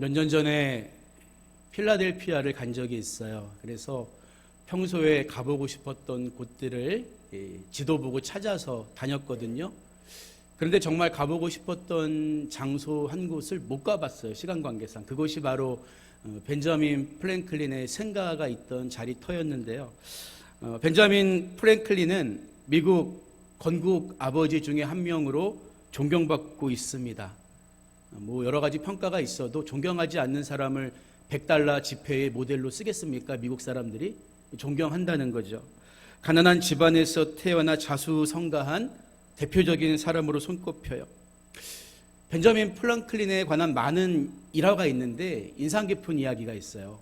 몇 년 전에 필라델피아를 간 적이 있어요. 그래서 평소에 가보고 싶었던 곳들을 지도 보고 찾아서 다녔거든요. 그런데 정말 가보고 싶었던 장소 한 곳을 못 가봤어요. 시간 관계상. 그곳이 바로 벤자민 프랭클린의 생가가 있던 자리터였는데요. 벤자민 프랭클린은 미국 건국 아버지 중에 한 명으로 존경받고 있습니다. 여러 가지 평가가 있어도 존경하지 않는 사람을 $100 지폐의 모델로 쓰겠습니까? 미국 사람들이 존경한다는 거죠. 가난한 집안에서 태어나 자수성가한 대표적인 사람으로 손꼽혀요. 벤자민 프랭클린에 관한 많은 일화가 있는데 인상 깊은 이야기가 있어요.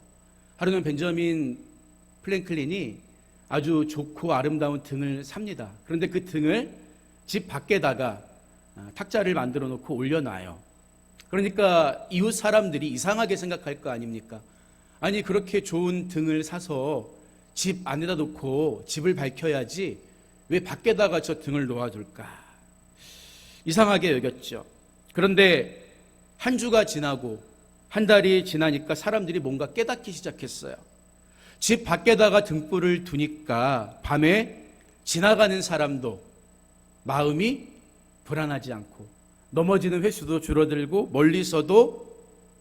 하루는 벤자민 프랭클린이 아주 좋고 아름다운 등을 삽니다. 그런데 그 등을 집 밖에다가 탁자를 만들어 놓고 올려놔요. 그러니까 이웃 사람들이 이상하게 생각할 거 아닙니까? 아니, 그렇게 좋은 등을 사서 집 안에다 놓고 집을 밝혀야지 왜 밖에다가 저 등을 놓아둘까? 이상하게 여겼죠. 그런데 한 주가 지나고 한 달이 지나니까 사람들이 뭔가 깨닫기 시작했어요. 집 밖에다가 등불을 두니까 밤에 지나가는 사람도 마음이 불안하지 않고 넘어지는 횟수도 줄어들고 멀리서도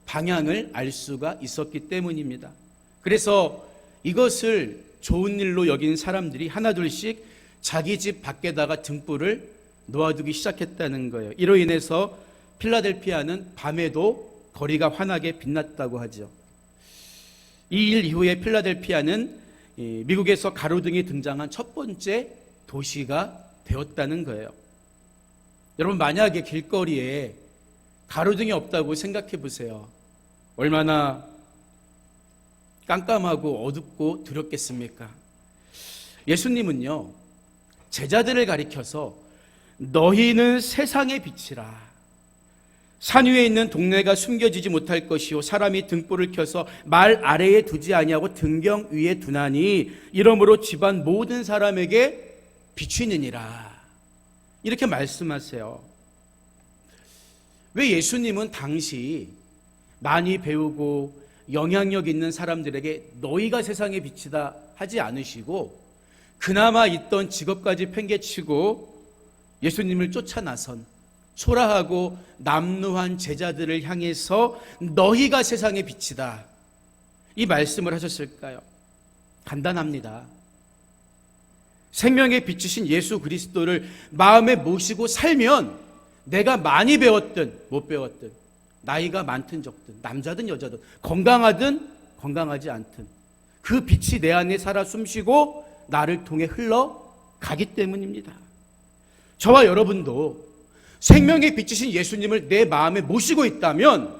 방향을 알 수가 있었기 때문입니다. 그래서 이것을 좋은 일로 여긴 사람들이 하나둘씩 자기 집 밖에다가 등불을 놓아두기 시작했다는 거예요. 이로 인해서 필라델피아는 밤에도 거리가 환하게 빛났다고 하죠. 이 일 이후에 필라델피아는 미국에서 가로등이 등장한 첫 번째 도시가 되었다는 거예요. 여러분, 만약에 길거리에 가로등이 없다고 생각해 보세요. 얼마나 깜깜하고 어둡고 두렵겠습니까? 예수님은요, 제자들을 가리켜서 너희는 세상의 빛이라. 산 위에 있는 동네가 숨겨지지 못할 것이요 사람이 등불을 켜서 말 아래에 두지 아니하고 등경 위에 두나니 이러므로 집안 모든 사람에게 비추느니라. 이렇게 말씀하세요. 왜 예수님은 당시 많이 배우고 영향력 있는 사람들에게 너희가 세상의 빛이다 하지 않으시고 그나마 있던 직업까지 팽개치고 예수님을 쫓아 나선 초라하고 남루한 제자들을 향해서 너희가 세상의 빛이다, 이 말씀을 하셨을까요? 간단합니다. 생명의 빛이신 예수 그리스도를 마음에 모시고 살면 내가 많이 배웠든 못 배웠든 나이가 많든 적든 남자든 여자든 건강하든 건강하지 않든 그 빛이 내 안에 살아 숨쉬고 나를 통해 흘러가기 때문입니다. 저와 여러분도 생명의 빛이신 예수님을 내 마음에 모시고 있다면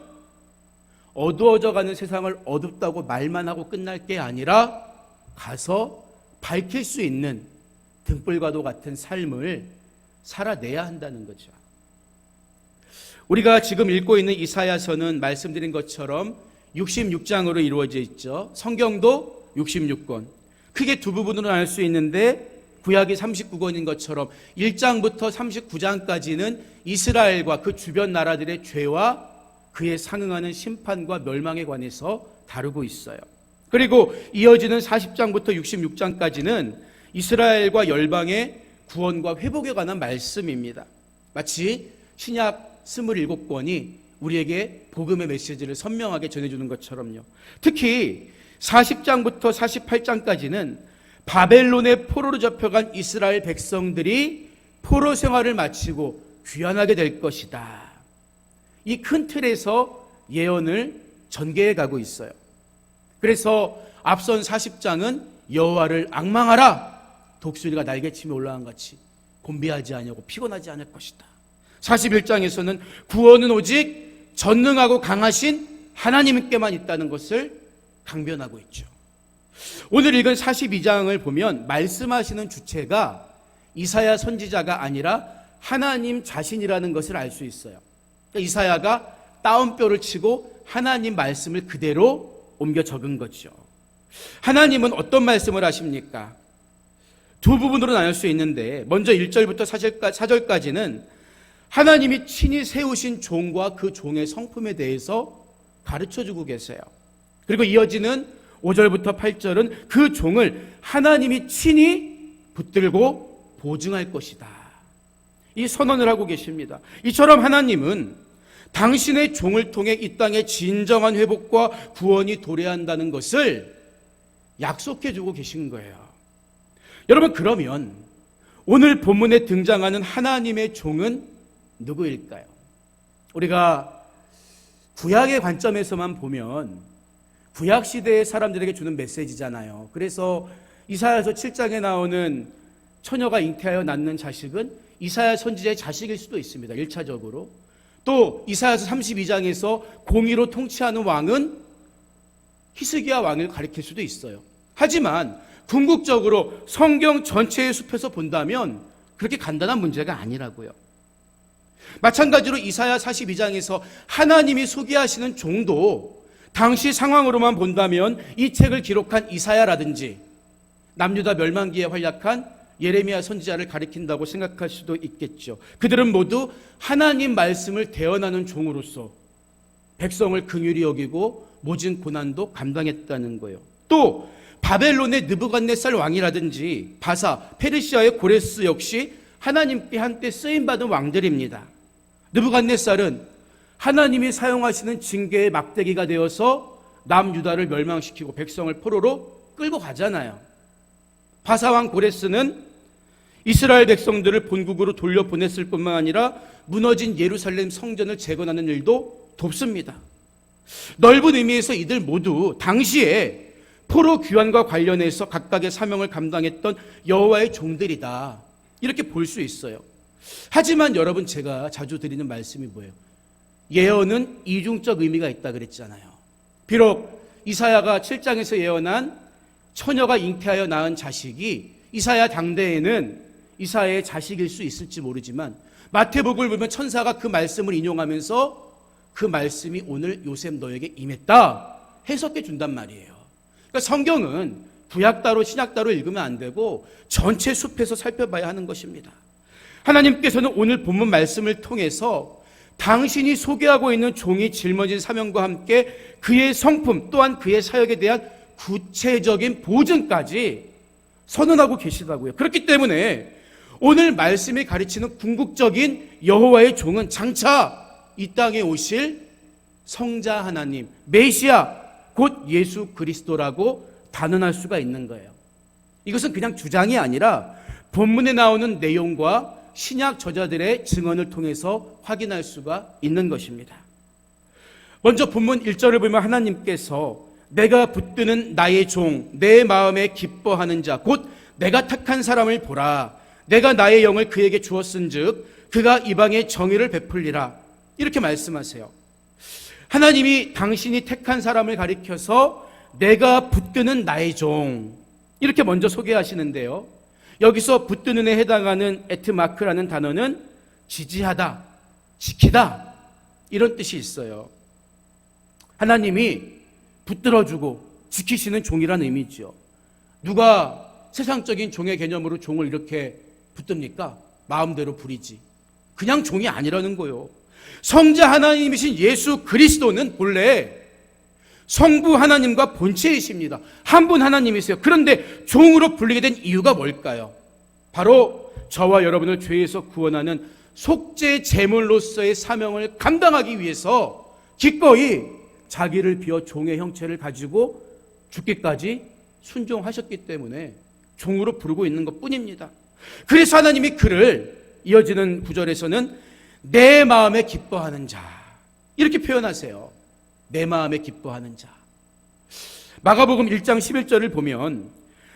어두워져가는 세상을 어둡다고 말만 하고 끝날 게 아니라 가서 밝힐 수 있는 등불과도 같은 삶을 살아내야 한다는 거죠. 우리가 지금 읽고 있는 이사야서는 말씀드린 것처럼 66장으로 이루어져 있죠. 성경도 66권. 크게 두 부분으로 나눌 수 있는데 구약이 39권인 것처럼 1장부터 39장까지는 이스라엘과 그 주변 나라들의 죄와 그에 상응하는 심판과 멸망에 관해서 다루고 있어요. 그리고 이어지는 40장부터 66장까지는 이스라엘과 열방의 구원과 회복에 관한 말씀입니다. 마치 신약 27권이 우리에게 복음의 메시지를 선명하게 전해주는 것처럼요. 특히 40장부터 48장까지는 바벨론의 포로로 잡혀간 이스라엘 백성들이 포로 생활을 마치고 귀환하게 될 것이다. 이 큰 틀에서 예언을 전개해 가고 있어요. 그래서 앞선 40장은 여호와를 앙망하라, 독수리가 날개치며 올라간 같이 곤비하지 아니하고 피곤하지 않을 것이다. 41장에서는 구원은 오직 전능하고 강하신 하나님께만 있다는 것을 강변하고 있죠. 오늘 읽은 42장을 보면 말씀하시는 주체가 이사야 선지자가 아니라 하나님 자신이라는 것을 알 수 있어요. 그러니까 이사야가 따옴표를 치고 하나님 말씀을 그대로 옮겨 적은 거죠. 하나님은 어떤 말씀을 하십니까? 두 부분으로 나눌 수 있는데 먼저 1절부터 4절까지는 하나님이 친히 세우신 종과 그 종의 성품에 대해서 가르쳐주고 계세요. 그리고 이어지는 5절부터 8절은 그 종을 하나님이 친히 붙들고 보증할 것이다. 이 선언을 하고 계십니다. 이처럼 하나님은 당신의 종을 통해 이 땅의 진정한 회복과 구원이 도래한다는 것을 약속해 주고 계신 거예요. 여러분, 그러면 오늘 본문에 등장하는 하나님의 종은 누구일까요? 우리가 구약의 관점에서만 보면 구약 시대의 사람들에게 주는 메시지잖아요. 그래서 이사야서 7장에 나오는 처녀가 잉태하여 낳는 자식은 이사야 선지자의 자식일 수도 있습니다. 1차적으로. 또 이사야서 32장에서 공의로 통치하는 왕은 히스기야 왕을 가리킬 수도 있어요. 하지만 궁극적으로 성경 전체의 숲에서 본다면 그렇게 간단한 문제가 아니라고요. 마찬가지로 이사야 42장에서 하나님이 소개하시는 종도 당시 상황으로만 본다면 이 책을 기록한 이사야라든지 남유다 멸망기에 활약한 예레미야 선지자를 가리킨다고 생각할 수도 있겠죠. 그들은 모두 하나님 말씀을 대언하는 종으로서 백성을 긍휼히 여기고 모진 고난도 감당했다는 거예요. 또 바벨론의 느부갓네살 왕이라든지 바사, 페르시아의 고레스 역시 하나님께 한때 쓰임받은 왕들입니다. 느부갓네살은 하나님이 사용하시는 징계의 막대기가 되어서 남유다를 멸망시키고 백성을 포로로 끌고 가잖아요. 바사왕 고레스는 이스라엘 백성들을 본국으로 돌려보냈을 뿐만 아니라 무너진 예루살렘 성전을 재건하는 일도 돕습니다. 넓은 의미에서 이들 모두 당시에 포로 귀환과 관련해서 각각의 사명을 감당했던 여호와의 종들이다, 이렇게 볼 수 있어요. 하지만 여러분, 제가 자주 드리는 말씀이 뭐예요? 예언은 이중적 의미가 있다 그랬잖아요. 비록 이사야가 7장에서 예언한 처녀가 잉태하여 낳은 자식이 이사야 당대에는 이사야의 자식일 수 있을지 모르지만 마태복음을 보면 천사가 그 말씀을 인용하면서 그 말씀이 오늘 요셉 너에게 임했다 해석해 준단 말이에요. 그러니까 성경은 구약 따로 신약 따로 읽으면 안 되고 전체 숲에서 살펴봐야 하는 것입니다. 하나님께서는 오늘 본문 말씀을 통해서 당신이 소개하고 있는 종이 짊어진 사명과 함께 그의 성품 또한 그의 사역에 대한 구체적인 보증까지 선언하고 계시다고요. 그렇기 때문에 오늘 말씀이 가르치는 궁극적인 여호와의 종은 장차 이 땅에 오실 성자 하나님, 메시아, 곧 예수 그리스도라고 단언할 수가 있는 거예요. 이것은 그냥 주장이 아니라 본문에 나오는 내용과 신약 저자들의 증언을 통해서 확인할 수가 있는 것입니다. 먼저 본문 1절을 보면 하나님께서 내가 붙드는 나의 종, 내 마음에 기뻐하는 자, 곧 내가 택한 사람을 보라. 내가 나의 영을 그에게 주었은즉 그가 이방에 정의를 베풀리라. 이렇게 말씀하세요. 하나님이 당신이 택한 사람을 가리켜서 내가 붙드는 나의 종, 이렇게 먼저 소개하시는데요. 여기서 붙드는에 해당하는 에트마크라는 단어는 지지하다, 지키다, 이런 뜻이 있어요. 하나님이 붙들어주고 지키시는 종이라는 의미죠. 누가 세상적인 종의 개념으로 종을 이렇게 붙듭니까? 마음대로 부리지. 그냥 종이 아니라는 거예요. 성자 하나님이신 예수 그리스도는 본래 성부 하나님과 본체이십니다. 한 분 하나님이세요. 그런데 종으로 불리게 된 이유가 뭘까요? 바로 저와 여러분을 죄에서 구원하는 속죄 제물로서의 사명을 감당하기 위해서 기꺼이 자기를 비워 종의 형체를 가지고 죽기까지 순종하셨기 때문에 종으로 부르고 있는 것뿐입니다. 그래서 하나님이 그를 이어지는 구절에서는 내 마음에 기뻐하는 자, 이렇게 표현하세요. 내 마음에 기뻐하는 자. 마가복음 1장 11절을 보면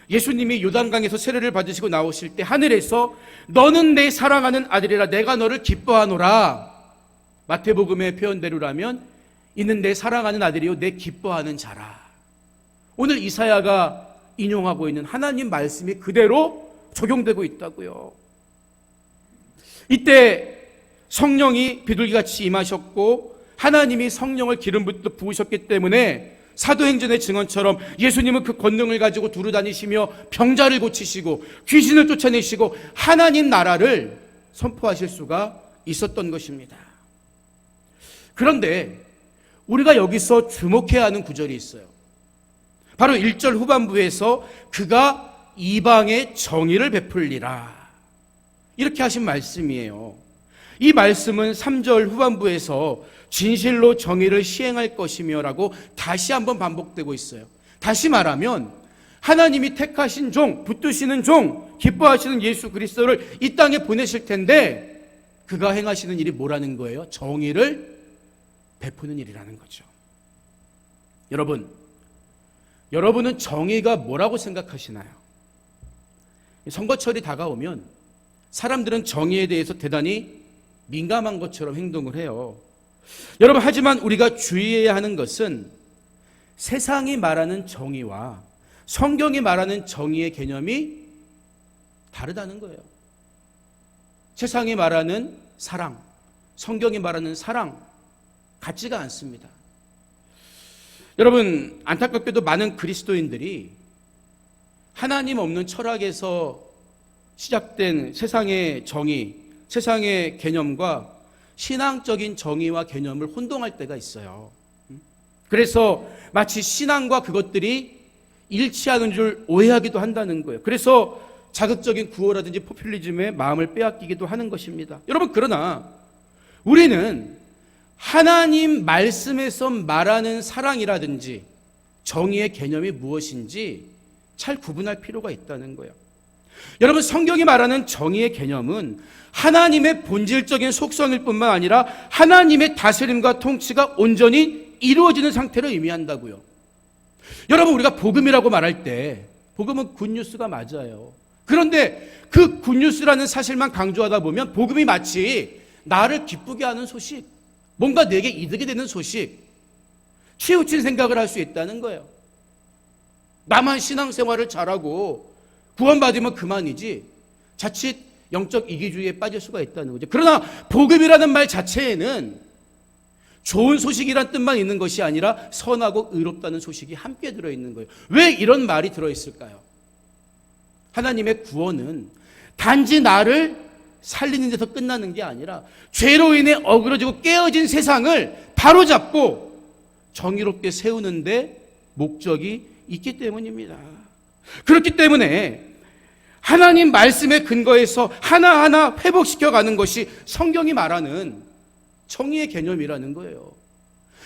예수님이 요단강에서 세례를 받으시고 나오실 때 하늘에서 너는 내 사랑하는 아들이라 내가 너를 기뻐하노라. 마태복음의 표현대로라면 이는 내 사랑하는 아들이요 내 기뻐하는 자라. 오늘 이사야가 인용하고 있는 하나님 말씀이 그대로 적용되고 있다고요. 이때 성령이 비둘기같이 임하셨고 하나님이 성령을 기름부터 부으셨기 때문에 사도행전의 증언처럼 예수님은 그 권능을 가지고 두루 다니시며 병자를 고치시고 귀신을 쫓아내시고 하나님 나라를 선포하실 수가 있었던 것입니다. 그런데 우리가 여기서 주목해야 하는 구절이 있어요. 바로 1절 후반부에서 그가 이방의 정의를 베풀리라, 이렇게 하신 말씀이에요. 이 말씀은 3절 후반부에서 진실로 정의를 시행할 것이며 라고 다시 한번 반복되고 있어요. 다시 말하면 하나님이 택하신 종, 붙드시는 종, 기뻐하시는 예수 그리스도를 이 땅에 보내실 텐데 그가 행하시는 일이 뭐라는 거예요? 정의를 베푸는 일이라는 거죠. 여러분은 정의가 뭐라고 생각하시나요? 선거철이 다가오면 사람들은 정의에 대해서 대단히 민감한 것처럼 행동을 해요. 여러분, 하지만 우리가 주의해야 하는 것은 세상이 말하는 정의와 성경이 말하는 정의의 개념이 다르다는 거예요. 세상이 말하는 사랑, 성경이 말하는 사랑 같지가 않습니다. 여러분, 안타깝게도 많은 그리스도인들이 하나님 없는 철학에서 시작된 세상의 정의, 세상의 개념과 신앙적인 정의와 개념을 혼동할 때가 있어요. 그래서 마치 신앙과 그것들이 일치하는 줄 오해하기도 한다는 거예요. 그래서 자극적인 구호라든지 포퓰리즘에 마음을 빼앗기기도 하는 것입니다. 여러분, 그러나 우리는 하나님 말씀에서 말하는 사랑이라든지 정의의 개념이 무엇인지 잘 구분할 필요가 있다는 거예요. 여러분, 성경이 말하는 정의의 개념은 하나님의 본질적인 속성일 뿐만 아니라 하나님의 다스림과 통치가 온전히 이루어지는 상태를 의미한다고요. 여러분, 우리가 복음이라고 말할 때 복음은 굿뉴스가 맞아요. 그런데 그 굿뉴스라는 사실만 강조하다 보면 복음이 마치 나를 기쁘게 하는 소식, 뭔가 내게 이득이 되는 소식, 치우친 생각을 할 수 있다는 거예요. 나만 신앙생활을 잘하고 구원받으면 그만이지 자칫 영적 이기주의에 빠질 수가 있다는 거죠. 그러나 복음이라는 말 자체에는 좋은 소식이란 뜻만 있는 것이 아니라 선하고 의롭다는 소식이 함께 들어있는 거예요. 왜 이런 말이 들어있을까요? 하나님의 구원은 단지 나를 살리는 데서 끝나는 게 아니라 죄로 인해 어그러지고 깨어진 세상을 바로잡고 정의롭게 세우는데 목적이 있기 때문입니다. 그렇기 때문에 하나님 말씀의 근거에서 하나하나 회복시켜가는 것이 성경이 말하는 정의의 개념이라는 거예요.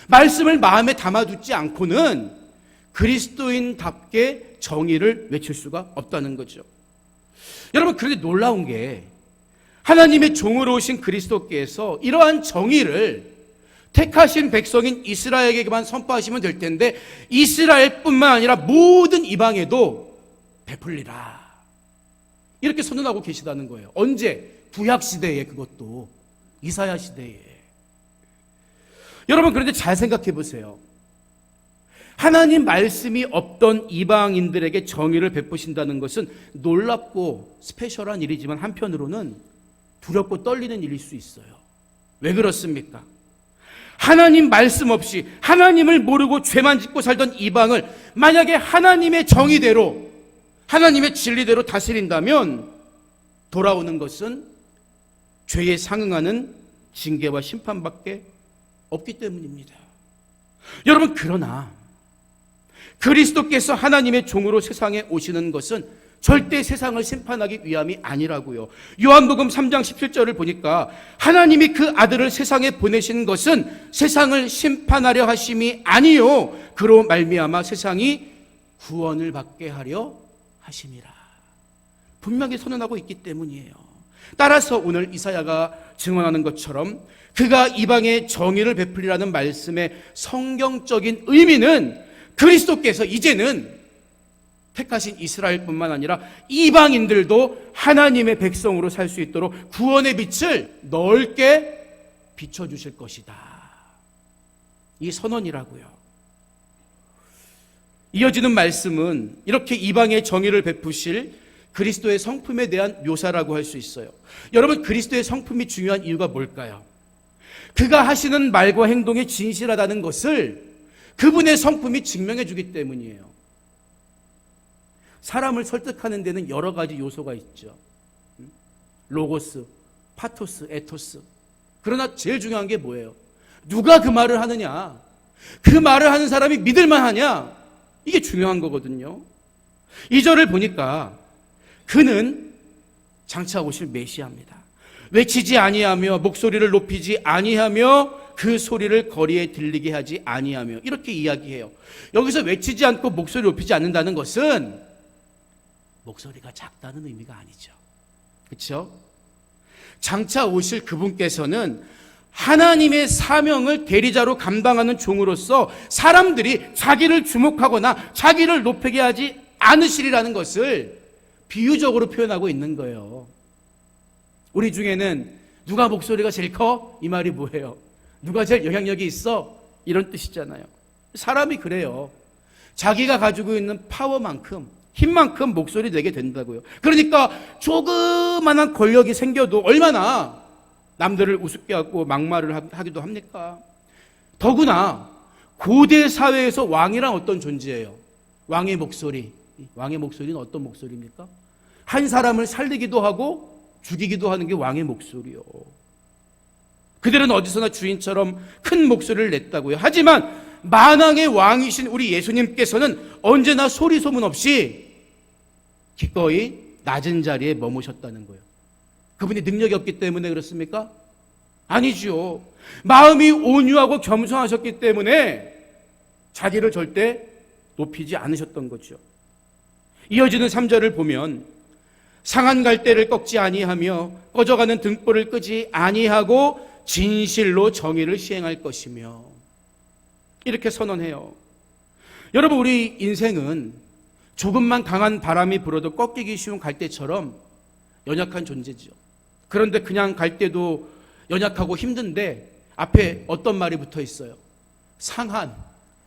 말씀을 마음에 담아두지 않고는 그리스도인답게 정의를 외칠 수가 없다는 거죠. 여러분, 그런데 놀라운 게 하나님의 종으로 오신 그리스도께서 이러한 정의를 택하신 백성인 이스라엘에게만 선포하시면 될 텐데 이스라엘뿐만 아니라 모든 이방에도 베풀리라, 이렇게 선언하고 계시다는 거예요. 언제? 구약시대에, 그것도 이사야 시대에. 여러분, 그런데 잘 생각해 보세요. 하나님 말씀이 없던 이방인들에게 정의를 베푸신다는 것은 놀랍고 스페셜한 일이지만 한편으로는 두렵고 떨리는 일일 수 있어요. 왜 그렇습니까? 하나님 말씀 없이 하나님을 모르고 죄만 짓고 살던 이방을 만약에 하나님의 정의대로, 하나님의 진리대로 다스린다면 돌아오는 것은 죄에 상응하는 징계와 심판밖에 없기 때문입니다. 여러분, 그러나 그리스도께서 하나님의 종으로 세상에 오시는 것은 절대 세상을 심판하기 위함이 아니라고요. 요한복음 3장 17절을 보니까 하나님이 그 아들을 세상에 보내신 것은 세상을 심판하려 하심이 아니요 그로 말미암아 세상이 구원을 받게 하려 하심이라. 분명히 선언하고 있기 때문이에요. 따라서 오늘 이사야가 증언하는 것처럼 그가 이방의 정의를 베풀리라는 말씀의 성경적인 의미는 그리스도께서 이제는 택하신 이스라엘뿐만 아니라 이방인들도 하나님의 백성으로 살 수 있도록 구원의 빛을 넓게 비춰주실 것이다, 이 선언이라고요. 이어지는 말씀은 이렇게 이방의 정의를 베푸실 그리스도의 성품에 대한 묘사라고 할 수 있어요. 여러분, 그리스도의 성품이 중요한 이유가 뭘까요? 그가 하시는 말과 행동이 진실하다는 것을 그분의 성품이 증명해 주기 때문이에요. 사람을 설득하는 데는 여러 가지 요소가 있죠. 로고스, 파토스, 에토스. 그러나 제일 중요한 게 뭐예요? 누가 그 말을 하느냐? 그 말을 하는 사람이 믿을만 하냐? 이게 중요한 거거든요. 2절을 보니까 그는 장차 오실 메시아입니다. 외치지 아니하며 목소리를 높이지 아니하며 그 소리를 거리에 들리게 하지 아니하며, 이렇게 이야기해요. 여기서 외치지 않고 목소리 높이지 않는다는 것은 목소리가 작다는 의미가 아니죠. 그렇죠? 장차 오실 그분께서는 하나님의 사명을 대리자로 감당하는 종으로서 사람들이 자기를 주목하거나 자기를 높이게 하지 않으시리라는 것을 비유적으로 표현하고 있는 거예요. 우리 중에는 누가 목소리가 제일 커? 이 말이 뭐예요? 누가 제일 영향력이 있어? 이런 뜻이잖아요. 사람이 그래요. 자기가 가지고 있는 파워만큼, 힘만큼 목소리 내게 된다고요. 그러니까 조그만한 권력이 생겨도 얼마나 남들을 우습게 하고 막말을 하기도 합니까? 더구나 고대 사회에서 왕이란 어떤 존재예요? 왕의 목소리. 왕의 목소리는 어떤 목소리입니까? 한 사람을 살리기도 하고 죽이기도 하는 게 왕의 목소리요. 그들은 어디서나 주인처럼 큰 목소리를 냈다고요. 하지만 만왕의 왕이신 우리 예수님께서는 언제나 소리 소문 없이 기꺼이 낮은 자리에 머무셨다는 거예요. 그분이 능력이 없기 때문에 그렇습니까? 아니죠. 마음이 온유하고 겸손하셨기 때문에 자기를 절대 높이지 않으셨던 거죠. 이어지는 3절을 보면 상한 갈대를 꺾지 아니하며 꺼져가는 등불을 끄지 아니하고 진실로 정의를 시행할 것이며, 이렇게 선언해요. 여러분, 우리 인생은 조금만 강한 바람이 불어도 꺾이기 쉬운 갈대처럼 연약한 존재죠. 그런데 그냥 갈대도 연약하고 힘든데 앞에 어떤 말이 붙어 있어요? 상한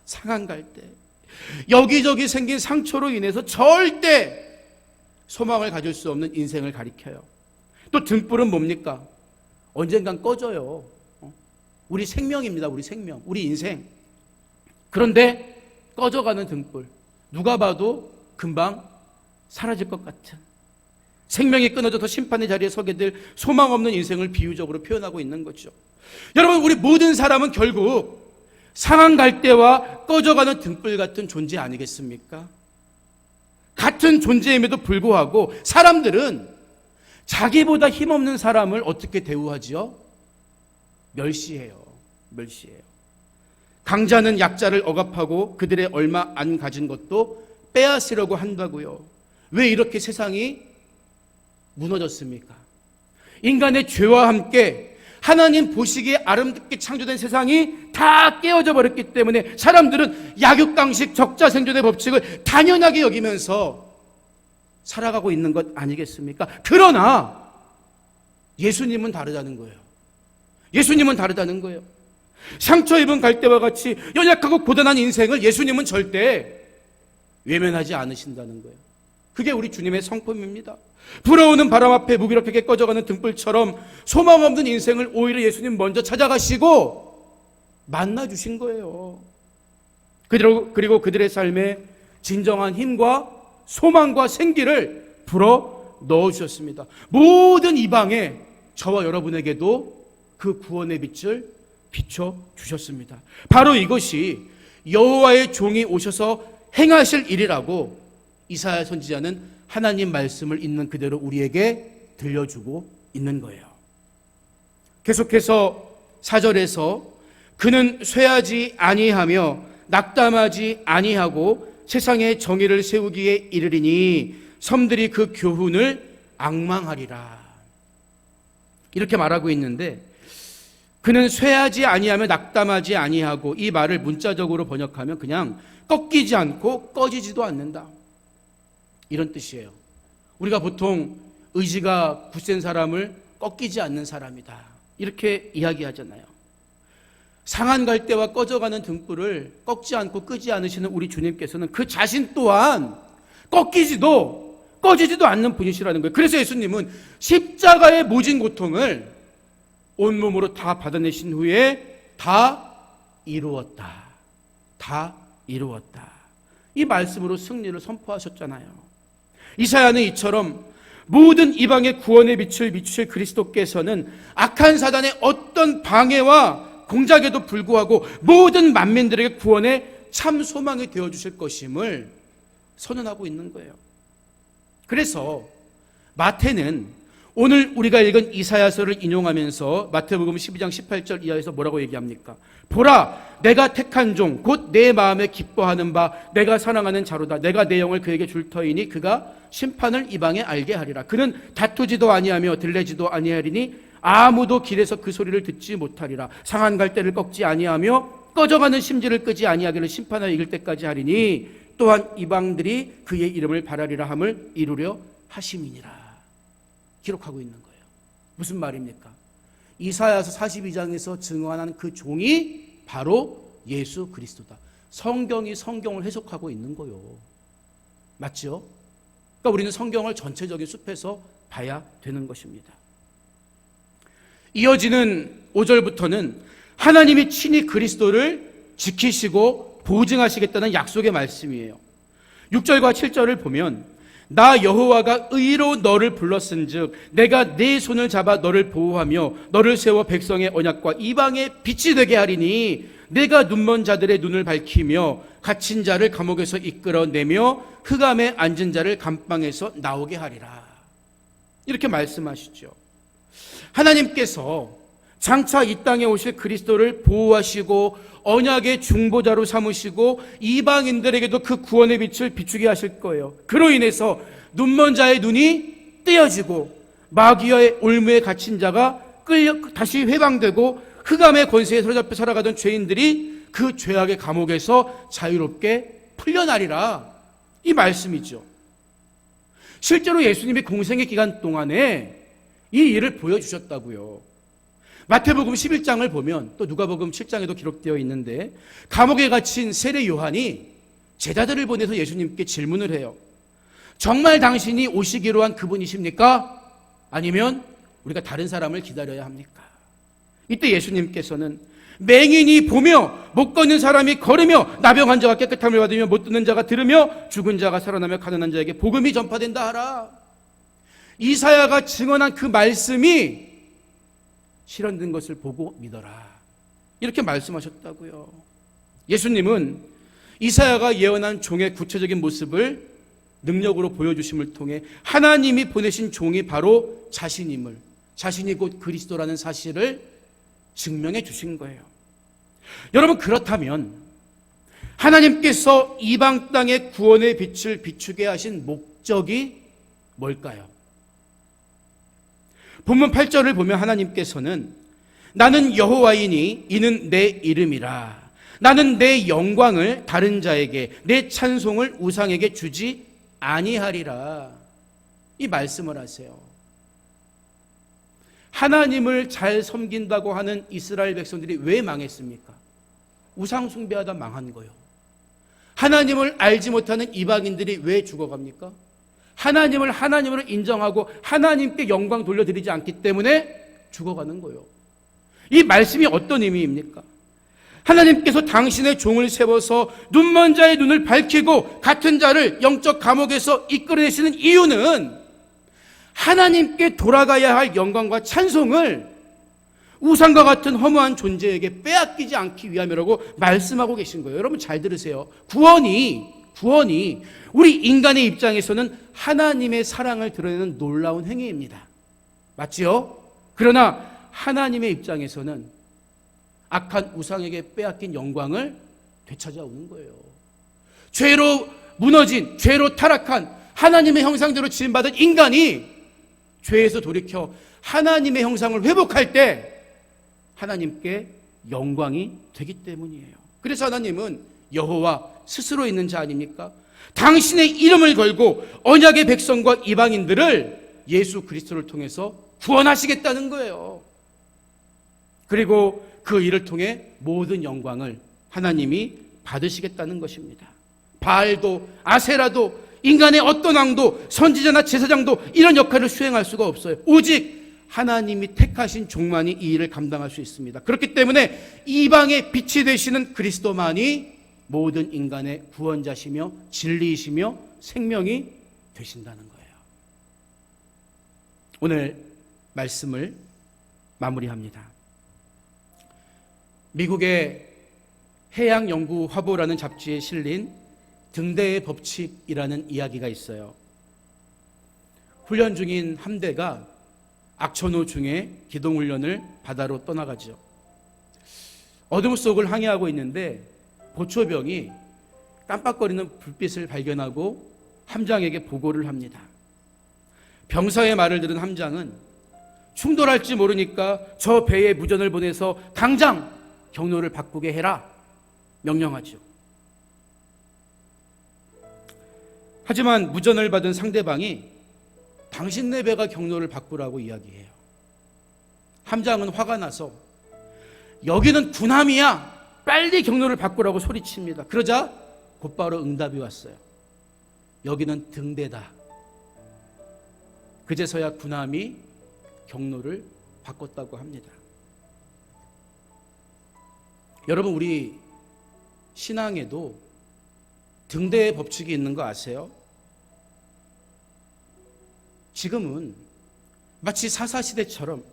갈대. 여기저기 생긴 상처로 인해서 절대 소망을 가질 수 없는 인생을 가리켜요. 또 등불은 뭡니까? 언젠간 꺼져요. 우리 생명입니다. 우리 생명, 우리 인생. 그런데 꺼져가는 등불, 누가 봐도 금방 사라질 것 같은, 생명이 끊어져서 심판의 자리에 서게 될 소망 없는 인생을 비유적으로 표현하고 있는 거죠. 여러분, 우리 모든 사람은 결국 상한 갈대와 꺼져가는 등불 같은 존재 아니겠습니까? 같은 존재임에도 불구하고 사람들은 자기보다 힘없는 사람을 어떻게 대우하지요? 멸시해요. 강자는 약자를 억압하고 그들의 얼마 안 가진 것도 빼앗으려고 한다고요. 왜 이렇게 세상이 무너졌습니까? 인간의 죄와 함께 하나님 보시기에 아름답게 창조된 세상이 다 깨어져 버렸기 때문에 사람들은 약육강식 적자생존의 법칙을 당연하게 여기면서 살아가고 있는 것 아니겠습니까? 그러나 예수님은 다르다는 거예요. 예수님은 다르다는 거예요. 상처 입은 갈대와 같이 연약하고 고단한 인생을 예수님은 절대 외면하지 않으신다는 거예요. 그게 우리 주님의 성품입니다. 불어오는 바람 앞에 무기력하게 꺼져가는 등불처럼 소망 없는 인생을 오히려 예수님 먼저 찾아가시고 만나주신 거예요. 그리고 그들의 삶에 진정한 힘과 소망과 생기를 불어 넣어주셨습니다. 모든 이방에 저와 여러분에게도 그 구원의 빛을 비춰주셨습니다. 바로 이것이 여호와의 종이 오셔서 행하실 일이라고 이사야 선지자는 하나님 말씀을 있는 그대로 우리에게 들려주고 있는 거예요. 계속해서 4절에서 그는 쇠하지 아니하며 낙담하지 아니하고 세상에 정의를 세우기에 이르리니 섬들이 그 교훈을 앙망하리라. 이렇게 말하고 있는데 그는 쇠하지 아니하며 낙담하지 아니하고, 이 말을 문자적으로 번역하면 그냥 꺾이지 않고 꺼지지도 않는다, 이런 뜻이에요. 우리가 보통 의지가 굳센 사람을 꺾이지 않는 사람이다, 이렇게 이야기하잖아요. 상한 갈대와 꺼져가는 등불을 꺾지 않고 끄지 않으시는 우리 주님께서는 그 자신 또한 꺾이지도 꺼지지도 않는 분이시라는 거예요. 그래서 예수님은 십자가의 모진 고통을 온몸으로 다 받아내신 후에 다 이루었다, 이 말씀으로 승리를 선포하셨잖아요. 이사야는 이처럼 모든 이방의 구원의 빛을 비추실 그리스도께서는 악한 사단의 어떤 방해와 동작에도 불구하고 모든 만민들에게 구원의 참 소망이 되어주실 것임을 선언하고 있는 거예요. 그래서 마태는 오늘 우리가 읽은 이사야서를 인용하면서 마태복음 12장 18절 이하에서 뭐라고 얘기합니까? 보라, 내가 택한 종, 곧 내 마음에 기뻐하는 바 내가 사랑하는 자로다. 내가 내 영을 그에게 줄 터이니 그가 심판을 이방에 알게 하리라. 그는 다투지도 아니하며 들레지도 아니하리니 아무도 길에서 그 소리를 듣지 못하리라. 상한 갈대를 꺾지 아니하며 꺼져가는 심지를 끄지 아니하기를 심판하여 이길 때까지 하리니 또한 이방들이 그의 이름을 바라리라 함을 이루려 하심이니라. 기록하고 있는 거예요. 무슨 말입니까? 이사야서 42장에서 증언한 그 종이 바로 예수 그리스도다. 성경이 성경을 해석하고 있는 거예요. 맞죠? 그러니까 우리는 성경을 전체적인 숲에서 봐야 되는 것입니다. 이어지는 5절부터는 하나님이 친히 그리스도를 지키시고 보증하시겠다는 약속의 말씀이에요. 6절과 7절을 보면 나 여호와가 의로 너를 불렀은즉 내가 네 손을 잡아 너를 보호하며 너를 세워 백성의 언약과 이방의 빛이 되게 하리니 내가 눈먼 자들의 눈을 밝히며 갇힌 자를 감옥에서 이끌어내며 흑암에 앉은 자를 감방에서 나오게 하리라. 이렇게 말씀하시죠. 하나님께서 장차 이 땅에 오실 그리스도를 보호하시고 언약의 중보자로 삼으시고 이방인들에게도 그 구원의 빛을 비추게 하실 거예요. 그로 인해서 눈먼 자의 눈이 떼어지고 마귀의 올무에 갇힌 자가 다시 회방되고 흑암의 권세에 사로잡혀 살아가던 죄인들이 그 죄악의 감옥에서 자유롭게 풀려나리라. 이 말씀이죠. 실제로 예수님이 공생의 기간 동안에 이 일을 보여주셨다고요. 마태복음 11장을 보면 또 누가복음 7장에도 기록되어 있는데 감옥에 갇힌 세례 요한이 제자들을 보내서 예수님께 질문을 해요. 정말 당신이 오시기로 한 그분이십니까? 아니면 우리가 다른 사람을 기다려야 합니까? 이때 예수님께서는 맹인이 보며 못 걷는 사람이 걸으며 나병 환자가 깨끗함을 받으며 못 듣는 자가 들으며 죽은 자가 살아나며 가난한 자에게 복음이 전파된다 하라. 이사야가 증언한 그 말씀이 실현된 것을 보고 믿어라. 이렇게 말씀하셨다고요. 예수님은 이사야가 예언한 종의 구체적인 모습을 능력으로 보여주심을 통해 하나님이 보내신 종이 바로 자신임을, 자신이 곧 그리스도라는 사실을 증명해 주신 거예요. 여러분, 그렇다면 하나님께서 이방 땅의 구원의 빛을 비추게 하신 목적이 뭘까요? 본문 8절을 보면 하나님께서는 나는 여호와이니 이는 내 이름이라. 나는 내 영광을 다른 자에게 내 찬송을 우상에게 주지 아니하리라. 이 말씀을 하세요. 하나님을 잘 섬긴다고 하는 이스라엘 백성들이 왜 망했습니까? 우상 숭배하다 망한 거예요. 하나님을 알지 못하는 이방인들이 왜 죽어갑니까? 하나님을 하나님으로 인정하고 하나님께 영광 돌려드리지 않기 때문에 죽어가는 거예요. 이 말씀이 어떤 의미입니까? 하나님께서 당신의 종을 세워서 눈먼 자의 눈을 밝히고 같은 자를 영적 감옥에서 이끌어내시는 이유는 하나님께 돌아가야 할 영광과 찬송을 우상과 같은 허무한 존재에게 빼앗기지 않기 위함이라고 말씀하고 계신 거예요. 여러분 잘 들으세요. 구원이 우리 인간의 입장에서는 하나님의 사랑을 드러내는 놀라운 행위입니다. 맞지요? 그러나 하나님의 입장에서는 악한 우상에게 빼앗긴 영광을 되찾아오는 거예요. 죄로 무너진, 죄로 타락한 하나님의 형상대로 지음받은 인간이 죄에서 돌이켜 하나님의 형상을 회복할 때 하나님께 영광이 되기 때문이에요. 그래서 하나님은 여호와 스스로 있는 자 아닙니까? 당신의 이름을 걸고 언약의 백성과 이방인들을 예수 그리스도를 통해서 구원하시겠다는 거예요. 그리고 그 일을 통해 모든 영광을 하나님이 받으시겠다는 것입니다. 바알도 아세라도 인간의 어떤 왕도 선지자나 제사장도 이런 역할을 수행할 수가 없어요. 오직 하나님이 택하신 종만이 이 일을 감당할 수 있습니다. 그렇기 때문에 이방의 빛이 되시는 그리스도만이 모든 인간의 구원자시며 진리이시며 생명이 되신다는 거예요. 오늘 말씀을 마무리합니다. 미국의 해양연구화보라는 잡지에 실린 등대의 법칙이라는 이야기가 있어요. 훈련 중인 함대가 악천후 중에 기동훈련을 바다로 떠나가죠. 어둠 속을 항해하고 있는데 보초병이 깜빡거리는 불빛을 발견하고 함장에게 보고를 합니다. 병사의 말을 들은 함장은 충돌할지 모르니까 저 배에 무전을 보내서 당장 경로를 바꾸게 해라 명령하죠. 하지만 무전을 받은 상대방이 당신네 배가 경로를 바꾸라고 이야기해요. 함장은 화가 나서 여기는 군함이야, 빨리 경로를 바꾸라고 소리칩니다. 그러자 곧바로 응답이 왔어요. 여기는 등대다. 그제서야 군함이 경로를 바꿨다고 합니다. 여러분, 우리 신앙에도 등대의 법칙이 있는 거 아세요? 지금은 마치 사사시대처럼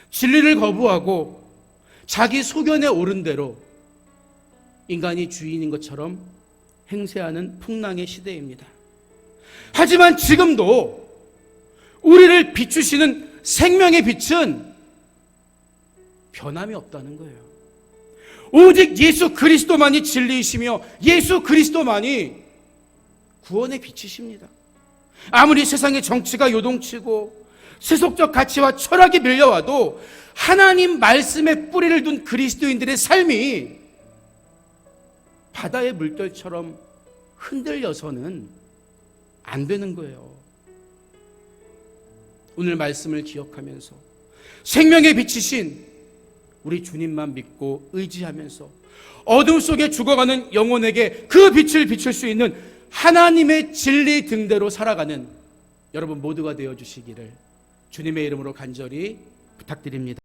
진리를 거부하고 자기 소견에 옳은 대로 인간이 주인인 것처럼 행세하는 풍랑의 시대입니다. 하지만 지금도 우리를 비추시는 생명의 빛은 변함이 없다는 거예요. 오직 예수 그리스도만이 진리이시며 예수 그리스도만이 구원의 빛이십니다. 아무리 세상의 정치가 요동치고 세속적 가치와 철학이 밀려와도 하나님 말씀에 뿌리를 둔 그리스도인들의 삶이 바다의 물결처럼 흔들려서는 안 되는 거예요. 오늘 말씀을 기억하면서 생명의 빛이신 우리 주님만 믿고 의지하면서 어둠 속에 죽어가는 영혼에게 그 빛을 비출 수 있는 하나님의 진리 등대로 살아가는 여러분 모두가 되어주시기를 주님의 이름으로 간절히 부탁드립니다.